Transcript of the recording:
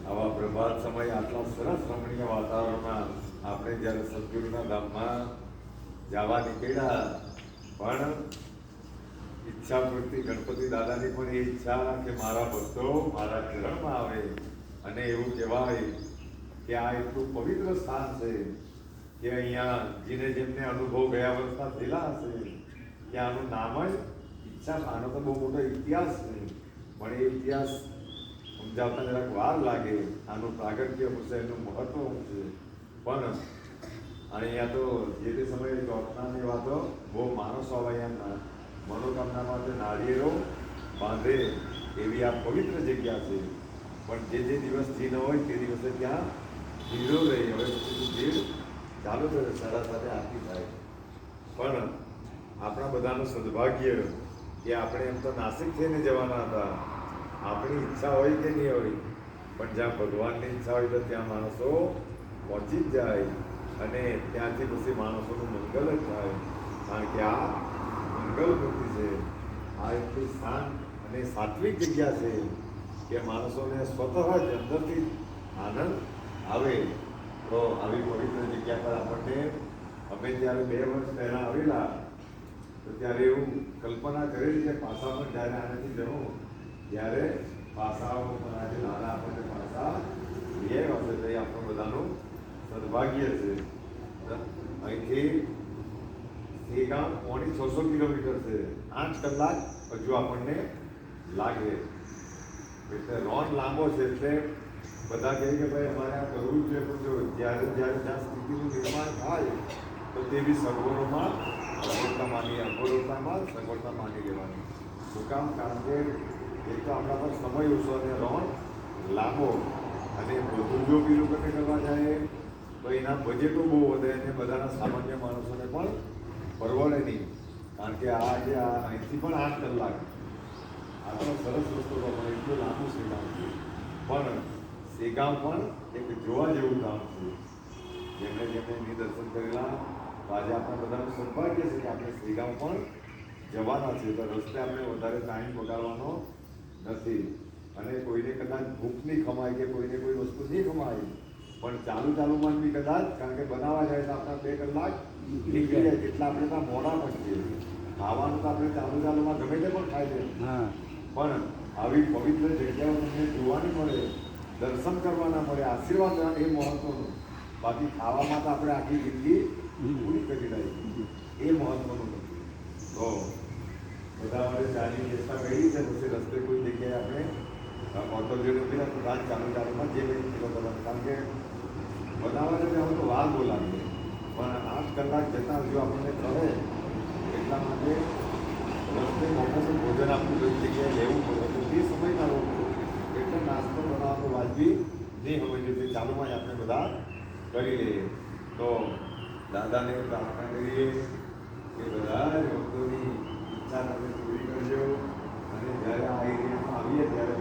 આવા પ્રભાત સમય આટલા સરસ રમણીય વાતાવરણમાં આપણે જ્યારે સદગુરુના ધામમાં જવા નીકળ્યા, પણ ઈચ્છા પૂરતી ગણપતિ દાદાની પણ એ ઈચ્છા કે મારા ભક્તો મારા ચરણમાં આવે. અને એવું કહેવાય કે આ એટલું પવિત્ર સ્થાન છે કે અહીંયા જેને જેમને અનુભવ ગયા વર્ષના થયેલા હશે કે આનું નામ જ ઈચ્છા. આનો તો બહુ મોટો ઇતિહાસ છે, પણ એ ઇતિહાસ સમજાવતા જરાક વાર લાગે. આનું પ્રાગટ્ય હશે, એનું મહત્વ છે. પણ અહીંયા તો જે તે સમયે ચોથનાની વાતો બહુ માણસો આવે, અહીંયા મનોકામના માટે નાળિયેરો બાંધે એવી આ પવિત્ર જગ્યા છે. પણ જે દિવસ ન હોય તે દિવસે ત્યાં ભીડો રહી. હવે પછી ભીડ ચાલુ થશે, 7:30 આરતી થાય. પણ આપણા બધાનું સદભાગ્ય કે આપણે એમ તો નાસિક થઈને જવાના હતા. આપણી ઈચ્છા હોય કે નહીં હોય, પણ જ્યાં ભગવાનની ઈચ્છા હોય તો ત્યાં માણસો પહોંચી જ જાય અને ત્યાંથી પછી માણસોનું મંગલ જ થાય. કારણ કે આ મંગલ મૂર્તિ છે. આ એટલી શાંત અને સાત્વિક જગ્યા છે કે માણસોને સ્વતઃ જ અંદરથી આનંદ આવે. તો આવી પવિત્ર જગ્યા પર આપણને અમે જ્યારે 2 વર્ષ પહેલાં આવેલા તો ત્યારે એવું કલ્પના કરેલી કે પાછા પણ જ્યારે આનાથી જવું ત્યારે પાસાઓ પણ આજે નાના આપણને પાસા લઈ આવ્યા છે. તો એ આપણું બધાનું સદભાગ્ય છે. અહીંથી એ ગામ 600 કિલોમીટર છે. 8 કલાક હજુ આપણને લાગે. એટલે રોન લાંબો છે. એટલે બધા કહે કે ભાઈ અમારે આ કરવું જ છે. પણ જો જ્યારે જ્યાં સ્થિતિનું નિર્માણ થાય તો તેવી સગવડોમાં સગવડતા માની લેવાની. શું કામ? કારણ કે એક તો આપણા પર સમય ઓછો અને રોન લાંબો, અને બધું જો બી લોકોને કરવા જાય તો એના બજેટો બહુ વધે અને બધાના સામાન્ય માણસોને પણ પરવડે નહીં. કારણ કે આ જે અહીંથી પણ 8 કલાક આ તો સરસ રસ્તો પણ એટલું લાંબુ શ્રીગામ છે. પણ શ્રીગામ પણ એક જોવા જેવું ગામ છે. જેમણે એની દર્શન કરેલા આજે આપણા બધાનું સૌભાગ્ય છે કે આપણે શ્રીગામ પણ જવાના છે. તો રસ્તે આપણે વધારે ટાઈમ બગાડવાનો નથી. અને કોઈને કદાચ ભૂખ નહીં ખમાય કે કોઈને કોઈ વસ્તુ નહીં ખમાય, પણ ચાલુમાં બી કદાચ, કારણ કે બનાવવા જાય તો આપણા 2 કલાક નીકળી જાય. એટલા આપણે ત્યાં મોડા પણ છીએ. ખાવાનું તો આપણે ચાલુમાં ગમે તે પણ ખાઈ લે, પણ આવી પવિત્ર જગ્યાઓ તમને જોવાની મળે, દર્શન કરવાના મળે, આશીર્વાદ એ મહત્વનું. બાકી ખાવામાં તો આપણે આખી જિંદગી પૂરી કરી લાવી, એ મહત્વનું નથી. તો બધા આપણે ચાલી ચેષ્ટા કરી છે. પછી રસ્તે કોઈ જગ્યાએ આપણે ઓટોરીઓ નથી તો રાત ચાલુમાં જે કંઈ કિલો કરવાનું. કારણ કે બનાવવાને ત્યાં તો વાર બોલાવીએ, પણ 8 કલાક જતાં હજુ આપણને કરે. એટલા માટે રસ્તે મોટું ભોજન આપણું કઈ જગ્યાએ લેવું પડે તો તે સમયના લોકો એટલે નાસ્તો બનાવવાનો વાજબી નહીં હોય છે. ચાલુમાં જ આપણે બધા કરી લઈએ. તો દાદાને પ્રાર્થના કરીએ કે બધા જ ભક્તોની ઈચ્છા તમે પૂરી કરજો. અને જ્યારે આ એરિયામાં આવીએ ત્યારે